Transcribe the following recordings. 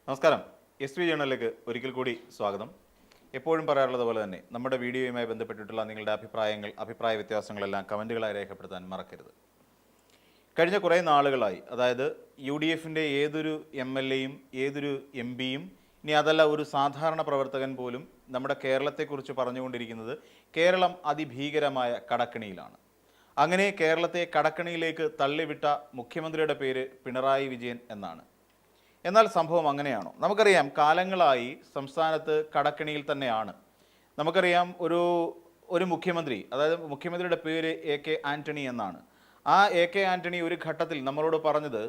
നമസ്കാരം. S V ജേണലിലേക്ക് ഒരിക്കൽ കൂടി സ്വാഗതം. എപ്പോഴും പറയാറുള്ളത് പോലെ തന്നെ നമ്മുടെ വീഡിയോയുമായി ബന്ധപ്പെട്ടിട്ടുള്ള നിങ്ങളുടെ അഭിപ്രായ വ്യത്യാസങ്ങളെല്ലാം കമൻറ്റുകളായി രേഖപ്പെടുത്താൻ മറക്കരുത്. കഴിഞ്ഞ കുറേ നാളുകളായി, അതായത് UDFിൻ്റെ ഏതൊരു MLAയും ഏതൊരു MP-യും ഇനി അതല്ല ഒരു സാധാരണ പ്രവർത്തകൻ പോലും നമ്മുടെ കേരളത്തെക്കുറിച്ച് പറഞ്ഞുകൊണ്ടിരിക്കുന്നത് കേരളം അതിഭീകരമായ കടക്കണിയിലാണ്. അങ്ങനെ കേരളത്തെ കടക്കണിയിലേക്ക് തള്ളിവിട്ട മുഖ്യമന്ത്രിയുടെ പേര് പിണറായി വിജയൻ എന്നാണ്. എന്നാൽ സംഭവം അങ്ങനെയാണോ? നമുക്കറിയാം, കാലങ്ങളായി സംസ്ഥാനത്ത് കടക്കണിയിൽ തന്നെയാണ്. നമുക്കറിയാം, ഒരു മുഖ്യമന്ത്രി, അതായത് മുഖ്യമന്ത്രിയുടെ പേര് AK ആൻ്റണി എന്നാണ്. ആ AK ആൻ്റണി ഒരു ഘട്ടത്തിൽ നമ്മളോട് പറഞ്ഞത്,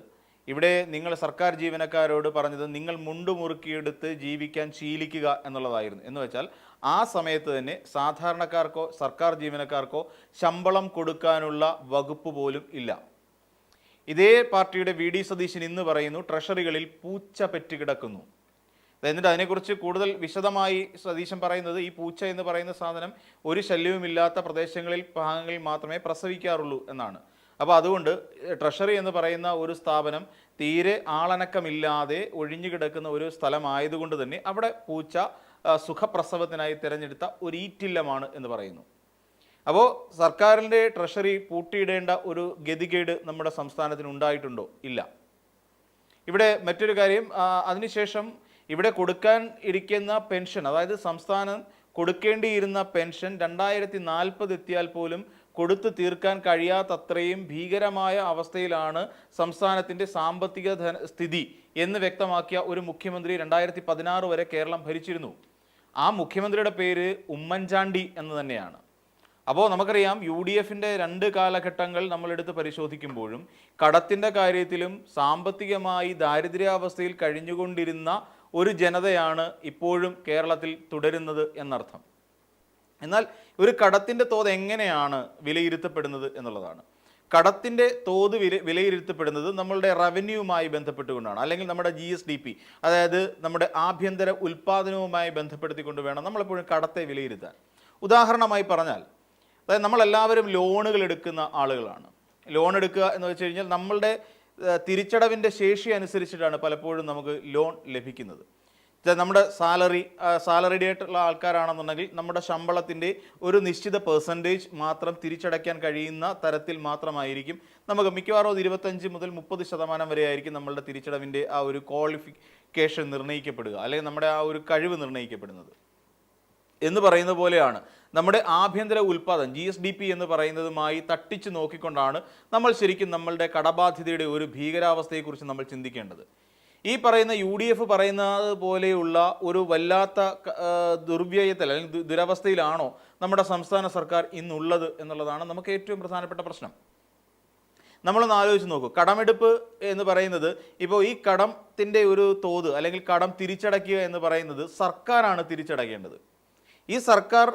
ഇവിടെ നിങ്ങൾ സർക്കാർ ജീവനക്കാരോട് പറഞ്ഞത് നിങ്ങൾ മുണ്ടുമുറുക്കിയെടുത്ത് ജീവിക്കാൻ ശീലിക്കുക എന്നുള്ളതായിരുന്നു. എന്ന് വെച്ചാൽ ആ സമയത്ത് തന്നെ സാധാരണക്കാർക്കോ സർക്കാർ ജീവനക്കാർക്കോ ശമ്പളം കൊടുക്കാനുള്ള വകുപ്പ് പോലും ഇല്ല. ഇതേ പാർട്ടിയുടെ VD സതീശൻ ഇന്ന് പറയുന്നു ട്രഷറികളിൽ പൂച്ച പെറ്റുകിടക്കുന്നു. എന്നിട്ട് അതിനെക്കുറിച്ച് കൂടുതൽ വിശദമായി സതീശൻ പറയുന്നത്, ഈ പൂച്ച എന്ന് പറയുന്ന സാധനം ഒരു ശല്യവുമില്ലാത്ത ഭാഗങ്ങളിൽ മാത്രമേ പ്രസവിക്കാറുള്ളൂ എന്നാണ്. അപ്പോൾ അതുകൊണ്ട് ട്രഷറി എന്ന് പറയുന്ന ഒരു സ്ഥാപനം തീരെ ആളനക്കമില്ലാതെ ഒഴിഞ്ഞു കിടക്കുന്ന ഒരു സ്ഥലമായതുകൊണ്ട് തന്നെ അവിടെ പൂച്ച സുഖപ്രസവത്തിനായി തിരഞ്ഞെടുത്ത ഒരു ഈറ്റില്ലമാണ് എന്ന് പറയുന്നു. അപ്പോൾ സർക്കാരിൻ്റെ ട്രഷറി പൂട്ടിയിടേണ്ട ഒരു ഗതികേട് നമ്മുടെ സംസ്ഥാനത്തിന് ഉണ്ടായിട്ടുണ്ടോ? ഇല്ല. ഇവിടെ മറ്റൊരു കാര്യം, അതിനുശേഷം ഇവിടെ കൊടുക്കാൻ ഇരിക്കുന്ന പെൻഷൻ, അതായത് സംസ്ഥാനം കൊടുക്കേണ്ടിയിരുന്ന പെൻഷൻ 2040 എത്തിയാൽ പോലും കൊടുത്തു തീർക്കാൻ കഴിയാത്തത്രയും ഭീകരമായ അവസ്ഥയിലാണ് സംസ്ഥാനത്തിൻ്റെ സാമ്പത്തിക സ്ഥിതി എന്ന് വ്യക്തമാക്കിയ ഒരു മുഖ്യമന്ത്രി 2016 വരെ കേരളം ഭരിച്ചിരുന്നു. ആ മുഖ്യമന്ത്രിയുടെ പേര് ഉമ്മൻചാണ്ടി എന്ന് തന്നെയാണ്. അപ്പോൾ നമുക്കറിയാം, UDFിൻ്റെ 2 കാലഘട്ടങ്ങൾ നമ്മളെടുത്ത് പരിശോധിക്കുമ്പോഴും കടത്തിൻ്റെ കാര്യത്തിലും സാമ്പത്തികമായി ദാരിദ്ര്യാവസ്ഥയിൽ കഴിഞ്ഞുകൊണ്ടിരുന്ന ഒരു ജനതയാണ് ഇപ്പോഴും കേരളത്തിൽ തുടരുന്നത് എന്നർത്ഥം. എന്നാൽ ഒരു കടത്തിൻ്റെ തോത് എങ്ങനെയാണ് വിലയിരുത്തപ്പെടുന്നത് എന്നുള്ളതാണ്. കടത്തിൻ്റെ തോത് വിലയിരുത്തപ്പെടുന്നത് നമ്മളുടെ റവന്യൂവുമായി ബന്ധപ്പെട്ടുകൊണ്ടാണ്, അല്ലെങ്കിൽ നമ്മുടെ GSDP, അതായത് നമ്മുടെ ആഭ്യന്തര ഉൽപ്പാദനവുമായി ബന്ധപ്പെടുത്തിക്കൊണ്ട് വേണം നമ്മളെപ്പോഴും കടത്തെ വിലയിരുത്താൻ. ഉദാഹരണമായി പറഞ്ഞാൽ, അതായത് നമ്മളെല്ലാവരും ലോണുകൾ എടുക്കുന്ന ആളുകളാണ്. ലോൺ എടുക്കുക എന്ന് വെച്ച് കഴിഞ്ഞാൽ നമ്മളുടെ തിരിച്ചടവിൻ്റെ ശേഷി അനുസരിച്ചിട്ടാണ് പലപ്പോഴും നമുക്ക് ലോൺ ലഭിക്കുന്നത്. നമ്മുടെ സാലറിഡ് ആയിട്ടുള്ള ആൾക്കാരാണെന്നുണ്ടെങ്കിൽ നമ്മുടെ ശമ്പളത്തിൻ്റെ ഒരു നിശ്ചിത പെർസെൻറ്റേജ് മാത്രം തിരിച്ചടയ്ക്കാൻ കഴിയുന്ന തരത്തിൽ മാത്രമായിരിക്കും നമുക്ക് മിക്കവാറും 25 മുതൽ 30% വരെ ആയിരിക്കും നമ്മളുടെ തിരിച്ചടവിൻ്റെ ആ ഒരു ക്വാളിഫിക്കേഷൻ നിർണ്ണയിക്കപ്പെടുക, അല്ലെങ്കിൽ നമ്മുടെ ആ ഒരു കഴിവ് നിർണ്ണയിക്കപ്പെടുന്നത്. എന്ന് പറയുന്ന പോലെയാണ് നമ്മുടെ ആഭ്യന്തര ഉൽപ്പാദനം GSDP എന്ന് പറയുന്നതുമായി തട്ടിച്ച് നോക്കിക്കൊണ്ടാണ് നമ്മൾ ശരിക്കും നമ്മളുടെ കടബാധ്യതയുടെ ഒരു ഭീകരാവസ്ഥയെക്കുറിച്ച് നമ്മൾ ചിന്തിക്കേണ്ടത്. ഈ പറയുന്ന UDF പറയുന്നത് പോലെയുള്ള ഒരു വല്ലാത്ത ദുർവ്യയത്തിൽ അല്ലെങ്കിൽ ദുരവസ്ഥയിലാണോ നമ്മുടെ സംസ്ഥാന സർക്കാർ ഇന്നുള്ളത് എന്നുള്ളതാണ് നമുക്ക് ഏറ്റവും പ്രധാനപ്പെട്ട പ്രശ്നം. നമ്മളൊന്ന് ആലോചിച്ച് നോക്കൂ. കടമെടുപ്പ് എന്ന് പറയുന്നത്, ഇപ്പോൾ ഈ കടത്തിൻ്റെ ഒരു തോത് അല്ലെങ്കിൽ കടം തിരിച്ചടയ്ക്കുക എന്ന് പറയുന്നത് സർക്കാരാണ് തിരിച്ചടയ്ക്കേണ്ടത്. ഈ സർക്കാർ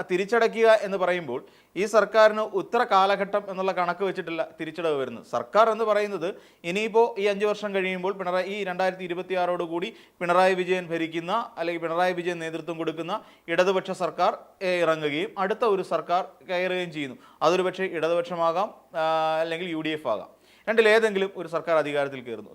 തിരിച്ചടയ്ക്കുക എന്ന് പറയുമ്പോൾ ഈ സർക്കാരിന് ഉത്തര കാലഘട്ടം എന്നുള്ള കണക്ക് വെച്ചിട്ടില്ല തിരിച്ചടവ് വരുന്നത്. സർക്കാർ എന്ന് പറയുന്നത് ഇനിയിപ്പോൾ ഈ 5 വർഷം കഴിയുമ്പോൾ ഈ 2026 കൂടി പിണറായി വിജയൻ ഭരിക്കുന്ന, അല്ലെങ്കിൽ പിണറായി വിജയൻ നേതൃത്വം കൊടുക്കുന്ന ഇടതുപക്ഷ സർക്കാർ ഇറങ്ങുകയും അടുത്ത ഒരു സർക്കാർ കയറുകയും ചെയ്യുന്നു. അതൊരു പക്ഷേ ഇടതുപക്ഷമാകാം, അല്ലെങ്കിൽ UDF ആകാം. രണ്ടിലേതെങ്കിലും ഒരു സർക്കാർ അധികാരത്തിൽ കയറുന്നു.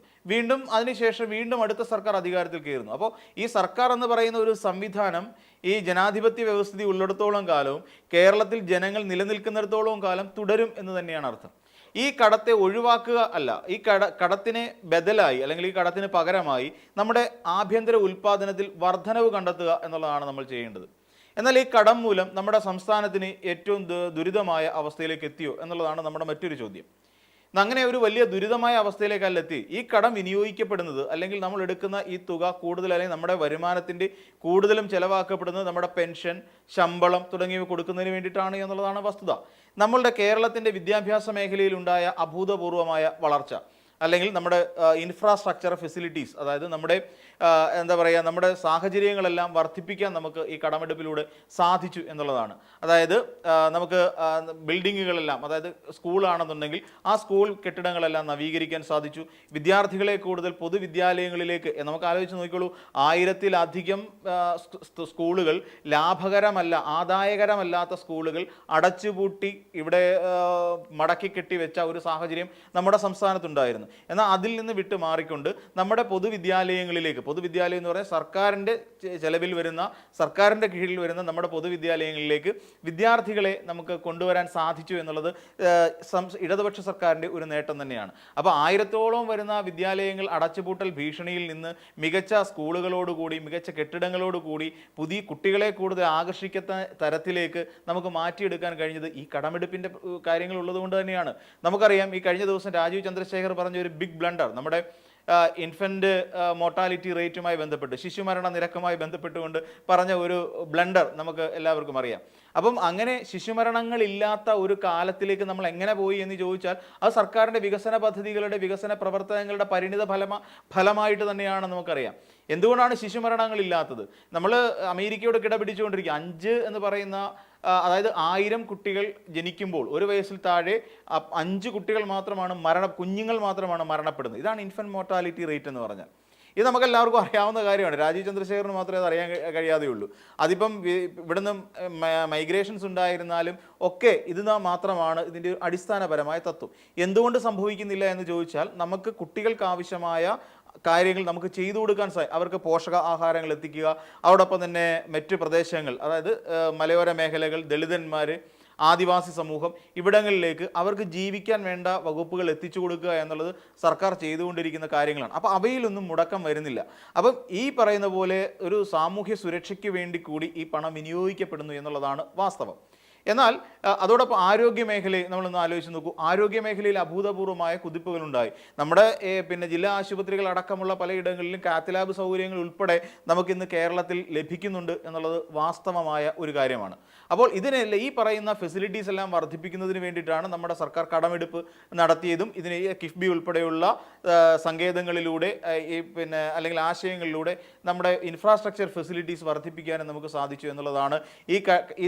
അതിനുശേഷം വീണ്ടും അടുത്ത സർക്കാർ അധികാരത്തിൽ കയറുന്നു. അപ്പോൾ ഈ സർക്കാർ എന്ന് പറയുന്ന ഒരു സംവിധാനം ഈ ജനാധിപത്യ വ്യവസ്ഥിതി ഉള്ളിടത്തോളം കാലവും കേരളത്തിൽ ജനങ്ങൾ നിലനിൽക്കുന്നിടത്തോളം കാലം തുടരും എന്ന് തന്നെയാണ് അർത്ഥം. ഈ കടത്തെ ഒഴിവാക്കുക അല്ല, ഈ കടത്തിന് ബദലായി അല്ലെങ്കിൽ ഈ കടത്തിന് പകരമായി നമ്മുടെ ആഭ്യന്തര ഉൽപ്പാദനത്തിൽ വർധനവ് കണ്ടെത്തുക എന്നുള്ളതാണ് നമ്മൾ ചെയ്യേണ്ടത്. എന്നാൽ ഈ കടം മൂലം നമ്മുടെ സംസ്ഥാനത്തിന് ഏറ്റവും ദുരിതമായ അവസ്ഥയിലേക്ക് എത്തിയോ എന്നുള്ളതാണ് നമ്മുടെ മറ്റൊരു ചോദ്യം. അങ്ങനെ ഒരു വലിയ ദുരിതമായ അവസ്ഥയിലേക്കല്ല എത്തി. ഈ കടം വിനിയോഗിക്കപ്പെടുന്നത്, അല്ലെങ്കിൽ നമ്മൾ എടുക്കുന്ന ഈ തുക കൂടുതൽ, അല്ലെങ്കിൽ നമ്മുടെ വരുമാനത്തിൻ്റെ കൂടുതലും ചെലവാക്കപ്പെടുന്നത് നമ്മുടെ പെൻഷൻ, ശമ്പളം തുടങ്ങിയവ കൊടുക്കുന്നതിന് വേണ്ടിയിട്ടാണ് എന്നുള്ളതാണ് വസ്തുത. നമ്മളുടെ കേരളത്തിൻ്റെ വിദ്യാഭ്യാസ മേഖലയിലുണ്ടായ അഭൂതപൂർവമായ വളർച്ച, അല്ലെങ്കിൽ നമ്മുടെ ഇൻഫ്രാസ്ട്രക്ചർ ഫെസിലിറ്റീസ്, അതായത് നമ്മുടെ നമ്മുടെ സാഹചര്യങ്ങളെല്ലാം വർദ്ധിപ്പിക്കാൻ നമുക്ക് ഈ കടമെടുപ്പിലൂടെ സാധിച്ചു എന്നുള്ളതാണ്. അതായത് നമുക്ക് ബിൽഡിങ്ങുകളെല്ലാം, അതായത് സ്കൂളാണെന്നുണ്ടെങ്കിൽ ആ സ്കൂൾ കെട്ടിടങ്ങളെല്ലാം നവീകരിക്കാൻ സാധിച്ചു. വിദ്യാർത്ഥികളെ കൂടുതൽ പൊതുവിദ്യാലയങ്ങളിലേക്ക്, നമുക്ക് ആലോചിച്ച് നോക്കിക്കോളൂ, 1000-ലധികം സ്കൂളുകൾ ലാഭകരമല്ല, ആദായകരമല്ലാത്ത സ്കൂളുകൾ അടച്ചുപൂട്ടി ഇവിടെ മടക്കി കെട്ടിവെച്ച ഒരു സാഹചര്യം നമ്മുടെ സംസ്ഥാനത്തുണ്ടായിരുന്നു. എന്നാൽ അതിൽ നിന്ന് വിട്ട് മാറിക്കൊണ്ട് നമ്മുടെ പൊതുവിദ്യാലയം എന്ന് പറഞ്ഞാൽ സർക്കാരിൻ്റെ ചെലവിൽ വരുന്ന, സർക്കാരിൻ്റെ കീഴിൽ വരുന്ന നമ്മുടെ പൊതുവിദ്യാലയങ്ങളിലേക്ക് വിദ്യാർത്ഥികളെ നമുക്ക് കൊണ്ടുവരാൻ സാധിച്ചു എന്നുള്ളത് ഇടതുപക്ഷ സർക്കാരിൻ്റെ ഒരു നേട്ടം തന്നെയാണ്. അപ്പോൾ 1000-ഓളം വരുന്ന വിദ്യാലയങ്ങൾ അടച്ചുപൂട്ടൽ ഭീഷണിയിൽ നിന്ന് മികച്ച സ്കൂളുകളോടുകൂടി, മികച്ച കെട്ടിടങ്ങളോടുകൂടി പുതിയ കുട്ടികളെ കൂടുതൽ ആകർഷിക്കുന്ന തരത്തിലേക്ക് നമുക്ക് മാറ്റിയെടുക്കാൻ കഴിഞ്ഞത് ഈ കടമെടുപ്പിൻ്റെ കാര്യങ്ങൾ ഉള്ളതുകൊണ്ട് തന്നെയാണ്. നമുക്കറിയാം, ഈ കഴിഞ്ഞ ദിവസം രാജീവ് ചന്ദ്രശേഖർ പറഞ്ഞ ഒരു ബിഗ് ബ്ലണ്ടർ, നമ്മുടെ ഇൻഫൻറ്റ് മോർട്ടാലിറ്റി റേറ്റുമായി ബന്ധപ്പെട്ട്, ശിശുമരണ നിരക്കുമായി ബന്ധപ്പെട്ടുകൊണ്ട് പറഞ്ഞ ഒരു ബ്ലണ്ടർ നമുക്ക് എല്ലാവർക്കും അറിയാം. അപ്പം അങ്ങനെ ശിശുമരണങ്ങളില്ലാത്ത ഒരു കാലത്തിലേക്ക് നമ്മൾ എങ്ങനെ പോയി എന്ന് ചോദിച്ചാൽ അത് സർക്കാരിൻ്റെ വികസന പദ്ധതികളുടെ, വികസന പ്രവർത്തനങ്ങളുടെ പരിണിത ഫലമായിട്ട് തന്നെയാണ് നമുക്കറിയാം. എന്തുകൊണ്ടാണ് ശിശുമരണങ്ങളില്ലാത്തത്? നമ്മൾ അമേരിക്കയോട് കിടപിടിച്ചുകൊണ്ടിരിക്കുക. 5 എന്ന് പറയുന്ന, അതായത് 1000 കുട്ടികൾ ജനിക്കുമ്പോൾ 1 വയസ്സിൽ താഴെ 5 കുട്ടികൾ മാത്രമാണ് കുഞ്ഞുങ്ങൾ മാത്രമാണ് മരണപ്പെടുന്നത്. ഇതാണ് ഇൻഫൻറ്റ് മോർട്ടാലിറ്റി റേറ്റ് എന്ന് പറഞ്ഞാൽ. ഇത് നമുക്കെല്ലാവർക്കും അറിയാവുന്ന കാര്യമാണ്. രാജീവ് ചന്ദ്രശേഖറിന് മാത്രമേ അത് അറിയാൻ കഴിയാതെയുള്ളൂ. അതിപ്പം ഇവിടുന്ന് മൈഗ്രേഷൻസ് ഉണ്ടായിരുന്നാലും ഒക്കെ ഇത് മാത്രമാണ് ഇതിൻ്റെ അടിസ്ഥാനപരമായ തത്വം. എന്തുകൊണ്ട് സംഭവിക്കുന്നില്ല എന്ന് ചോദിച്ചാൽ നമുക്ക് കുട്ടികൾക്ക് ആവശ്യമായ കാര്യങ്ങൾ നമുക്ക് ചെയ്തു കൊടുക്കാൻ അവർക്ക് പോഷക ആഹാരങ്ങൾ എത്തിക്കുക, അതോടൊപ്പം തന്നെ മറ്റു പ്രദേശങ്ങൾ, അതായത് മലയോര മേഖലകൾ, ദളിതന്മാർ, ആദിവാസി സമൂഹം, ഇവിടങ്ങളിലേക്ക് അവർക്ക് ജീവിക്കാൻ വേണ്ട വകുപ്പുകൾ എത്തിച്ചു കൊടുക്കുക എന്നുള്ളത് സർക്കാർ ചെയ്തുകൊണ്ടിരിക്കുന്ന കാര്യങ്ങളാണ്. അപ്പോൾ അവയിലൊന്നും മുടക്കം വരുന്നില്ല. അപ്പം ഈ പറയുന്ന പോലെ ഒരു സാമൂഹ്യ സുരക്ഷയ്ക്ക് വേണ്ടി കൂടി ഈ പണം വിനിയോഗിക്കപ്പെടുന്നു എന്നുള്ളതാണ് വാസ്തവം. എന്നാൽ അതോടൊപ്പം ആരോഗ്യ മേഖലയെ നമ്മളൊന്ന് ആലോചിച്ച് നോക്കൂ. ആരോഗ്യ മേഖലയിൽ അഭൂതപൂർവമായ കുതിപ്പുകളുണ്ടായി. നമ്മുടെ ജില്ലാ ആശുപത്രികൾ അടക്കമുള്ള പലയിടങ്ങളിലും കാത്ത് ലാബ് സൗകര്യങ്ങൾ ഉൾപ്പെടെ നമുക്കിന്ന് കേരളത്തിൽ ലഭിക്കുന്നുണ്ട് എന്നുള്ളത് വാസ്തവമായ ഒരു കാര്യമാണ്. അപ്പോൾ ഇതിനെല്ലാം, ഈ പറയുന്ന ഫെസിലിറ്റീസ് എല്ലാം വർദ്ധിപ്പിക്കുന്നതിന് വേണ്ടിയിട്ടാണ് നമ്മുടെ സർക്കാർ കടമെടുപ്പ് നടത്തിയതും ഇതിന് കിഫ്ബി ഉൾപ്പെടെയുള്ള സങ്കേതങ്ങളിലൂടെ അല്ലെങ്കിൽ ആശയങ്ങളിലൂടെ നമ്മുടെ ഇൻഫ്രാസ്ട്രക്ചർ ഫെസിലിറ്റീസ് വർദ്ധിപ്പിക്കാനും നമുക്ക് സാധിച്ചു എന്നുള്ളതാണ്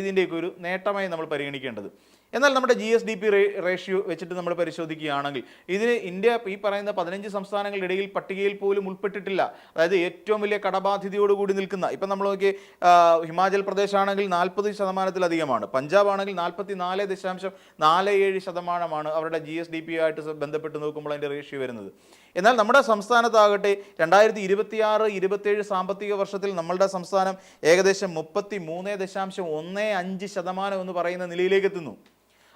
ഇതിൻ്റെയൊക്കെ ഒരു നേട്ടമായി നമ്മൾ പരിഗണിക്കേണ്ടത്. എന്നാൽ നമ്മുടെ GSDP റേഷ്യോ വെച്ചിട്ട് നമ്മൾ പരിശോധിക്കുകയാണെങ്കിൽ ഇതിന് ഇന്ത്യ ഈ പറയുന്ന 15 സംസ്ഥാനങ്ങളുടെ ഇടയിൽ പട്ടികയിൽ പോലും ഉൾപ്പെട്ടിട്ടില്ല. അതായത് ഏറ്റവും വലിയ കടബാധ്യതയോടുകൂടി നിൽക്കുന്ന, ഇപ്പം നമ്മൾ നോക്കി ഹിമാചൽ പ്രദേശ് ആണെങ്കിൽ 40%-ലധികമാണ്, പഞ്ചാബ് ആണെങ്കിൽ 44.47% അവരുടെ GSDP ആയിട്ട് ബന്ധപ്പെട്ട് നോക്കുമ്പോൾ അതിൻ്റെ റേഷ്യോ വരുന്നത്. എന്നാൽ നമ്മുടെ സംസ്ഥാനത്താകട്ടെ 2026-27 സാമ്പത്തിക വർഷത്തിൽ നമ്മളുടെ സംസ്ഥാനം ഏകദേശം 33.15% എന്ന് പറയുന്ന നിലയിലേക്ക് എത്തുന്നു.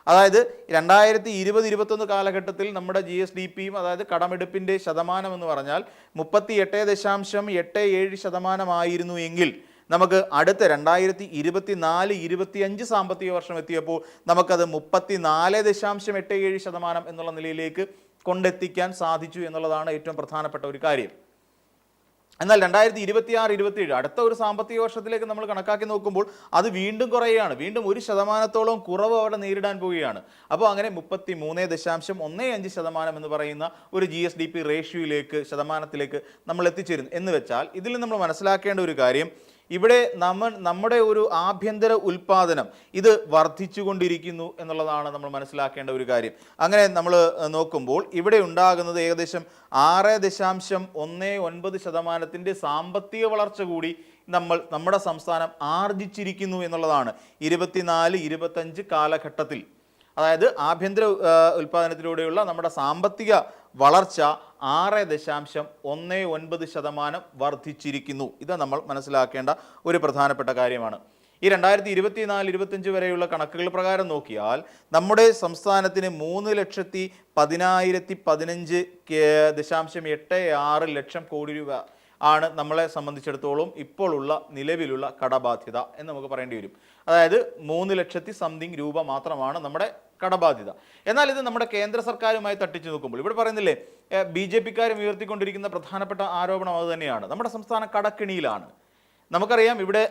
അതായത് 2020-21 കാലഘട്ടത്തിൽ നമ്മുടെ GSDPയും, അതായത് കടമെടുപ്പിൻ്റെ ശതമാനം എന്ന് പറഞ്ഞാൽ 38.87% ആയിരുന്നു എങ്കിൽ നമുക്ക് അടുത്ത 2024-25 സാമ്പത്തിക വർഷം എത്തിയപ്പോൾ നമുക്കത് 34.87% എന്നുള്ള നിലയിലേക്ക് കൊണ്ടെത്തിക്കാൻ സാധിച്ചു എന്നുള്ളതാണ് ഏറ്റവും പ്രധാനപ്പെട്ട ഒരു കാര്യം. എന്നാൽ 2026-27 അടുത്ത ഒരു സാമ്പത്തിക വർഷത്തിലേക്ക് നമ്മൾ കണക്കാക്കി നോക്കുമ്പോൾ അത് വീണ്ടും കുറയുകയാണ്. വീണ്ടും 1% കുറവ് അവിടെ നേരിടാൻ പോവുകയാണ്. അപ്പോൾ അങ്ങനെ 33.15% എന്ന് പറയുന്ന ഒരു GSDP റേഷ്യോയിലേക്ക്, ശതമാനത്തിലേക്ക് നമ്മൾ എത്തിച്ചേരുന്നു. എന്ന് വെച്ചാൽ ഇതിൽ നമ്മൾ മനസ്സിലാക്കേണ്ട ഒരു കാര്യം, ഇവിടെ നമ്മുടെ ഒരു ആഭ്യന്തര ഉൽപാദനം ഇത് വർദ്ധിച്ചുകൊണ്ടിരിക്കുന്നു എന്നുള്ളതാണ് നമ്മൾ മനസ്സിലാക്കേണ്ട ഒരു കാര്യം. അങ്ങനെ നമ്മൾ നോക്കുമ്പോൾ ഇവിടെ ഉണ്ടാകുന്നത് ഏകദേശം 6.19% സാമ്പത്തിക വളർച്ച കൂടി നമ്മുടെ സംസ്ഥാനം ആർജിച്ചിരിക്കുന്നു എന്നുള്ളതാണ് 24-25 കാലഘട്ടത്തിൽ. അതായത് ആഭ്യന്തര ഉൽപാദനത്തിലൂടെയുള്ള നമ്മുടെ സാമ്പത്തിക വളർച്ച 6.19% വർദ്ധിച്ചിരിക്കുന്നു. ഇത് നമ്മൾ മനസ്സിലാക്കേണ്ട ഒരു പ്രധാനപ്പെട്ട കാര്യമാണ്. ഈ 2024-25 വരെയുള്ള കണക്കുകൾ പ്രകാരം നോക്കിയാൽ നമ്മുടെ സംസ്ഥാനത്തിന് 3,10,15.86 ലക്ഷം കോടി രൂപ ആണ് നമ്മളെ സംബന്ധിച്ചിടത്തോളം ഇപ്പോൾ ഉള്ള നിലവിലുള്ള കടബാധ്യത എന്ന് നമുക്ക് പറയേണ്ടി വരും. അതായത് 3 ലക്ഷത്തി സംതിങ് രൂപ മാത്രമാണ് നമ്മുടെ കടബാധ്യത. എന്നാൽ ഇത് നമ്മുടെ കേന്ദ്ര സർക്കാരുമായി തട്ടിച്ചു നോക്കുമ്പോൾ ഇവിടെ പറയുന്നില്ലേ, BJP-ക്കാരും ഉയർത്തിക്കൊണ്ടിരിക്കുന്ന പ്രധാനപ്പെട്ട ആരോപണം അത് തന്നെയാണ്. നമ്മുടെ സംസ്ഥാനം കടക്കിണിയിലാണ്. നമുക്കറിയാം, ഇവിടെ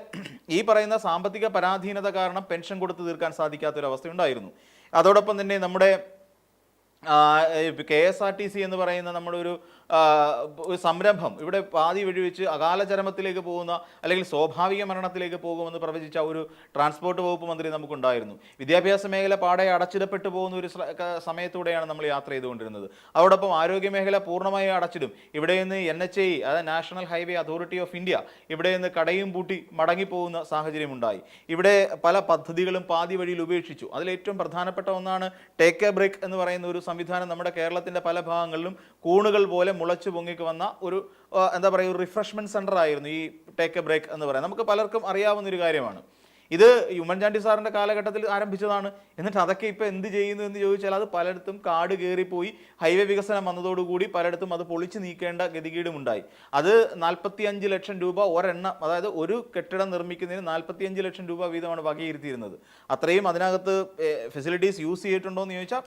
ഈ പറയുന്ന സാമ്പത്തിക പരാധീനത കാരണം പെൻഷൻ കൊടുത്തു തീർക്കാൻ സാധിക്കാത്തൊരവസ്ഥയുണ്ടായിരുന്നു. അതോടൊപ്പം തന്നെ നമ്മുടെ KSRTC എന്ന് പറയുന്ന നമ്മുടെ ഒരു ഒരു സംരംഭം ഇവിടെ പാതി വഴി വെച്ച് അകാല ചരമത്തിലേക്ക് പോകുന്ന അല്ലെങ്കിൽ സ്വാഭാവിക മരണത്തിലേക്ക് പോകുമെന്ന് പ്രവചിച്ച ഒരു ട്രാൻസ്പോർട്ട് വകുപ്പ് മന്ത്രി നമുക്കുണ്ടായിരുന്നു. വിദ്യാഭ്യാസ മേഖല പാടെ അടച്ചിടപ്പെട്ടു പോകുന്ന ഒരു സമയത്തൂടെയാണ് നമ്മൾ യാത്ര ചെയ്തുകൊണ്ടിരുന്നത്. അതോടൊപ്പം ആരോഗ്യ മേഖല പൂർണ്ണമായി അടച്ചിടും. ഇവിടെ നിന്ന് NHAI, അതായത് national highway authority of India, ഇവിടെ നിന്ന് കടയും പൂട്ടി മടങ്ങിപ്പോകുന്ന സാഹചര്യം ഉണ്ടായി. ഇവിടെ പല പദ്ധതികളും പാതി വഴിയിൽ ഉപേക്ഷിച്ചു. അതിലേറ്റവും പ്രധാനപ്പെട്ട ഒന്നാണ് ടേക്ക് എ ബ്രേക്ക് എന്ന് പറയുന്ന ഒരു സംവിധാനം. നമ്മുടെ കേരളത്തിന്റെ പല ഭാഗങ്ങളിലും കൂണുകൾ പോലെ മുളച്ചു പൊങ്ങിക്ക് വന്ന ഒരു എന്താ പറയുക, ഒരു റിഫ്രഷ്മെന്റ് സെന്റർ ആയിരുന്നു ഈ ടേക്ക് എ ബ്രേക്ക് എന്ന് പറയുന്നത്. നമുക്ക് പലർക്കും അറിയാവുന്ന ഒരു കാര്യമാണ്. ഇത് ഉമ്മൻചാണ്ടി സാറിന്റെ കാലഘട്ടത്തിൽ ആരംഭിച്ചതാണ്. എന്നിട്ട് അതൊക്കെ ഇപ്പോൾ എന്ത് ചെയ്യുന്നു എന്ന് ചോദിച്ചാൽ അത് പലയിടത്തും കാട് കയറിപ്പോയി. ഹൈവേ വികസനം വന്നതോടുകൂടി പലയിടത്തും അത് പൊളിച്ചു നീക്കേണ്ട ഗതികേടുമുണ്ടായി. അത് 45 ലക്ഷം രൂപ ഒരെണ്ണം, അതായത് ഒരു കെട്ടിടം നിർമ്മിക്കുന്നതിന് 45 ലക്ഷം രൂപ വീതമാണ് വകയിരുത്തിയിരുന്നത്. അത്രയും അതിനകത്ത് ഫെസിലിറ്റീസ് യൂസ് ചെയ്തിട്ടുണ്ടോ എന്ന് ചോദിച്ചാൽ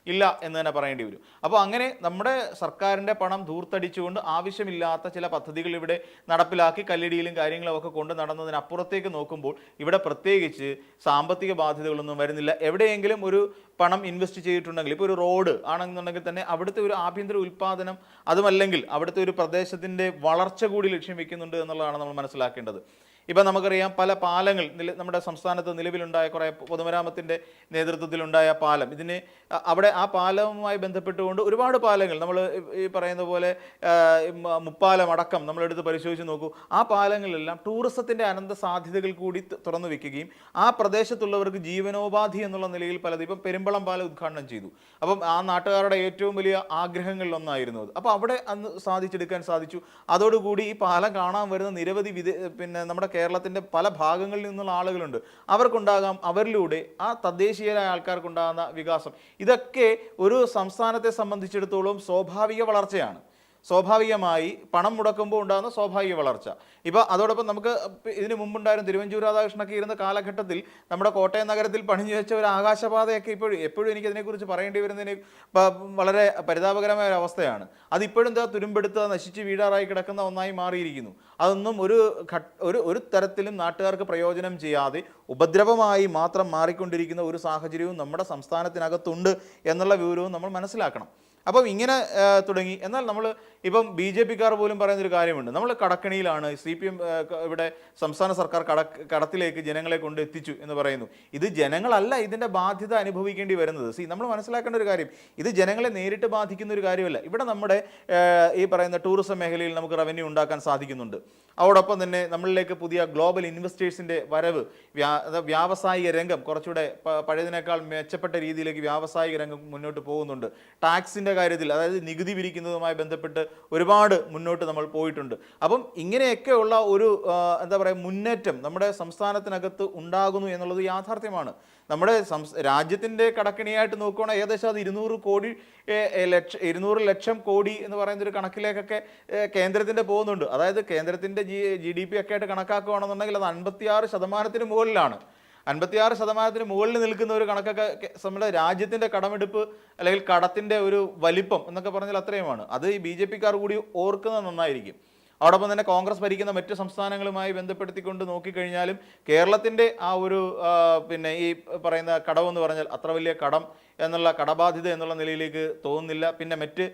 ഇല്ല എന്ന് തന്നെ പറയേണ്ടി വരും. അപ്പോൾ അങ്ങനെ നമ്മുടെ സർക്കാരിൻ്റെ പണം ധൂർത്തടിച്ചുകൊണ്ട് ആവശ്യമില്ലാത്ത ചില പദ്ധതികൾ ഇവിടെ നടപ്പിലാക്കി കല്ലിടിയിലും കാര്യങ്ങളും ഒക്കെ കൊണ്ട് നടന്നതിനപ്പുറത്തേക്ക് നോക്കുമ്പോൾ ഇവിടെ പ്രത്യേകിച്ച് സാമ്പത്തിക ബാധ്യതകളൊന്നും വരുന്നില്ല. എവിടെയെങ്കിലും ഒരു പണം ഇൻവെസ്റ്റ് ചെയ്തിട്ടുണ്ടെങ്കിൽ, ഇപ്പോൾ ഒരു റോഡ് ആണെന്നുണ്ടെങ്കിൽ തന്നെ അവിടുത്തെ ഒരു ആഭ്യന്തര ഉൽപ്പാദനം, അതുമല്ലെങ്കിൽ അവിടുത്തെ ഒരു പ്രദേശത്തിൻ്റെ വളർച്ച കൂടി ലക്ഷ്യം വെക്കുന്നുണ്ട് എന്നുള്ളതാണ് നമ്മൾ മനസ്സിലാക്കേണ്ടത്. ഇപ്പം നമുക്കറിയാം, പല പാലങ്ങൾ നമ്മുടെ സംസ്ഥാനത്ത് നിലവിലുണ്ടായ കുറേ പൊതുമരാമത്തിൻ്റെ നേതൃത്വത്തിലുണ്ടായ പാലം, ഇതിന് അവിടെ ആ പാലവുമായി ബന്ധപ്പെട്ടുകൊണ്ട് ഒരുപാട് പാലങ്ങൾ നമ്മൾ ഈ പറയുന്ന പോലെ മുപ്പാലം അടക്കം നമ്മളെടുത്ത് പരിശോധിച്ച് നോക്കൂ. ആ പാലങ്ങളെല്ലാം ടൂറിസത്തിൻ്റെ അനന്ത സാധ്യതകൾ കൂടി തുറന്നു വെക്കുകയും ആ പ്രദേശത്തുള്ളവർക്ക് ജീവനോപാധി എന്നുള്ള നിലയിൽ പലത്, ഇപ്പം പെരുമ്പളം പാലം ഉദ്ഘാടനം ചെയ്തു. അപ്പം ആ നാട്ടുകാരുടെ ഏറ്റവും വലിയ ആഗ്രഹങ്ങളിലൊന്നായിരുന്നു അത്. അപ്പോൾ അവിടെ അന്ന് സാധിച്ചെടുക്കാൻ സാധിച്ചു. അതോടുകൂടി ഈ പാലം കാണാൻ വരുന്ന നിരവധി നമ്മുടെ കേരളത്തിൻ്റെ പല ഭാഗങ്ങളിൽ നിന്നുള്ള ആളുകളുണ്ട്. അവർക്കുണ്ടാകാം അവരിലൂടെ ആ തദ്ദേശീയരായ ആൾക്കാർക്കുണ്ടാകുന്ന വികാസം. ഇതൊക്കെ ഒരു സംസ്ഥാനത്തെ സംബന്ധിച്ചിടത്തോളം സ്വാഭാവിക വളർച്ചയാണ്. സ്വാഭാവികമായി പണം മുടക്കുമ്പോൾ ഉണ്ടാകുന്ന സ്വാഭാവിക വളർച്ച. ഇപ്പോൾ അതോടൊപ്പം നമുക്ക് ഇതിന് മുമ്പുണ്ടായിരുന്ന തിരുവഞ്ചൂർ രാധാകൃഷ്ണനൊക്കെ ഇരുന്ന കാലഘട്ടത്തിൽ നമ്മുടെ കോട്ടയം നഗരത്തിൽ പണിഞ്ഞു വെച്ച ഒരു ആകാശപാതയൊക്കെ എപ്പോഴും എനിക്കതിനെക്കുറിച്ച് പറയേണ്ടി വരുന്നതിന് വളരെ പരിതാപകരമായ ഒരു അവസ്ഥയാണ്. അതിപ്പോഴും എന്താ തുരുമ്പെടുത്ത് നശിച്ച് വീടാറായി കിടക്കുന്ന ഒന്നായി മാറിയിരിക്കുന്നു. അതൊന്നും ഒരു തരത്തിലും നാട്ടുകാർക്ക് പ്രയോജനം ചെയ്യാതെ ഉപദ്രവമായി മാത്രം മാറിക്കൊണ്ടിരിക്കുന്ന ഒരു സാഹചര്യവും നമ്മുടെ സംസ്ഥാനത്തിനകത്തുണ്ട് എന്നുള്ള വിവരവും നമ്മൾ മനസ്സിലാക്കണം. അപ്പം ഇങ്ങനെ തുടങ്ങി. എന്നാൽ നമ്മൾ ഇപ്പം BJPക്കാർ പോലും പറയുന്നൊരു കാര്യമുണ്ട്, നമ്മൾ കടക്കണിയിലാണ്, CPM ഇവിടെ സംസ്ഥാന സർക്കാർ കടത്തിലേക്ക് ജനങ്ങളെ കൊണ്ട് എത്തിച്ചു എന്ന് പറയുന്നു. ഇത് ജനങ്ങളല്ല ഇതിൻ്റെ ബാധ്യത അനുഭവിക്കേണ്ടി വരുന്നത്. നമ്മൾ മനസ്സിലാക്കേണ്ട ഒരു കാര്യം, ഇത് ജനങ്ങളെ നേരിട്ട് ബാധിക്കുന്ന ഒരു കാര്യമല്ല. ഇവിടെ നമ്മുടെ ഈ പറയുന്ന ടൂറിസം മേഖലയിൽ നമുക്ക് റവന്യൂ ഉണ്ടാക്കാൻ സാധിക്കുന്നുണ്ട്. അതോടൊപ്പം തന്നെ നമ്മളിലേക്ക് പുതിയ ഗ്ലോബൽ ഇൻവെസ്റ്റേഴ്സിൻ്റെ വരവ്, വ്യാവസായിക രംഗം കുറച്ചുകൂടെ പഴയതിനേക്കാൾ മെച്ചപ്പെട്ട രീതിയിലേക്ക് വ്യാവസായിക രംഗം മുന്നോട്ട് പോകുന്നുണ്ട്. ടാക്സിൻ്റെ കാര്യത്തിൽ, അതായത് നികുതി പിരിക്കുന്നതുമായി ബന്ധപ്പെട്ട് ഒരുപാട് മുന്നോട്ട് നമ്മൾ പോയിട്ടുണ്ട്. അപ്പം ഇങ്ങനെയൊക്കെയുള്ള ഒരു എന്താ പറയുക മുന്നേറ്റം നമ്മുടെ സംസ്ഥാനത്തിനകത്ത് ഉണ്ടാകുന്നു എന്നുള്ളത് യാഥാർത്ഥ്യമാണ്. നമ്മുടെ രാജ്യത്തിൻ്റെ കടക്കിണിയായിട്ട് നോക്കുകയാണെങ്കിൽ ഏകദേശം അത് 200 ലക്ഷം കോടി എന്ന് പറയുന്ന ഒരു കണക്കിലേക്കൊക്കെ കേന്ദ്രത്തിൻ്റെ പോകുന്നുണ്ട്. അതായത് കേന്ദ്രത്തിൻ്റെ GDP ഒക്കെ ആയിട്ട് കണക്കാക്കുകയാണെന്നുണ്ടെങ്കിൽ അത് 56% മുകളിലാണ്. 56% മുകളിൽ നിൽക്കുന്ന ഒരു കണക്കൊക്കെ നമ്മുടെ രാജ്യത്തിൻ്റെ കടമെടുപ്പ് അല്ലെങ്കിൽ കടത്തിൻ്റെ ഒരു വലിപ്പം എന്നൊക്കെ പറഞ്ഞാൽ അത്രയുമാണ്. അത് ഈ BJPക്കാർ കൂടി ഓർക്കുന്നത് നന്നായിരിക്കും. അതോടൊപ്പം തന്നെ കോൺഗ്രസ് ഭരിക്കുന്ന മറ്റ് സംസ്ഥാനങ്ങളുമായി ബന്ധപ്പെടുത്തിക്കൊണ്ട് നോക്കിക്കഴിഞ്ഞാലും കേരളത്തിൻ്റെ ആ ഒരു ഈ പറയുന്ന കടമെന്ന് പറഞ്ഞാൽ അത്ര വലിയ കടം എന്നുള്ള കടബാധ്യത എന്നുള്ള നിലയിലേക്ക് തോന്നുന്നില്ല. പിന്നെ മറ്റ്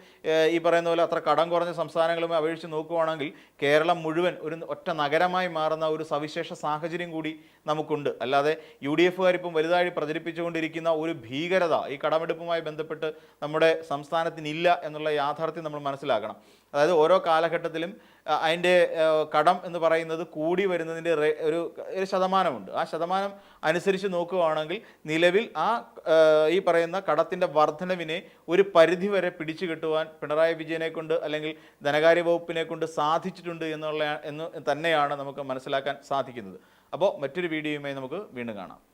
ഈ പറയുന്ന പോലെ അത്ര കടം കുറഞ്ഞ സംസ്ഥാനങ്ങളുമായി അപേക്ഷിച്ച് നോക്കുകയാണെങ്കിൽ കേരളം മുഴുവൻ ഒരു ഒറ്റ നഗരമായി മാറുന്ന ഒരു സവിശേഷ സാഹചര്യം കൂടി നമുക്കുണ്ട്. അല്ലാതെ UDFകാർ ഇപ്പം വലുതായി പ്രചരിപ്പിച്ചുകൊണ്ടിരിക്കുന്ന ഒരു ഭീകരത ഈ കടമെടുപ്പുമായി ബന്ധപ്പെട്ട് നമ്മുടെ സംസ്ഥാനത്തിനില്ല എന്നുള്ള യാഥാർത്ഥ്യം നമ്മൾ മനസ്സിലാക്കണം. അതായത് ഓരോ കാലഘട്ടത്തിലും അതിൻ്റെ കടം എന്ന് പറയുന്നത് കൂടി വരുന്നതിൻ്റെ ഒരു ശതമാനമുണ്ട്. ആ ശതമാനം അനുസരിച്ച് നോക്കുകയാണെങ്കിൽ നിലവിൽ ഈ പറയുന്ന കടത്തിൻ്റെ വർധനവിനെ ഒരു പരിധിവരെ പിടിച്ചു കെട്ടുവാൻ പിണറായി വിജയനെ കൊണ്ട് അല്ലെങ്കിൽ ധനകാര്യ വകുപ്പിനെ കൊണ്ട് സാധിച്ചിട്ടുണ്ട് എന്ന് തന്നെയാണ് നമുക്ക് മനസ്സിലാക്കാൻ സാധിക്കുന്നത്. അപ്പോൾ മറ്റൊരു വീഡിയോയുമായി നമുക്ക് വീണ്ടും കാണാം.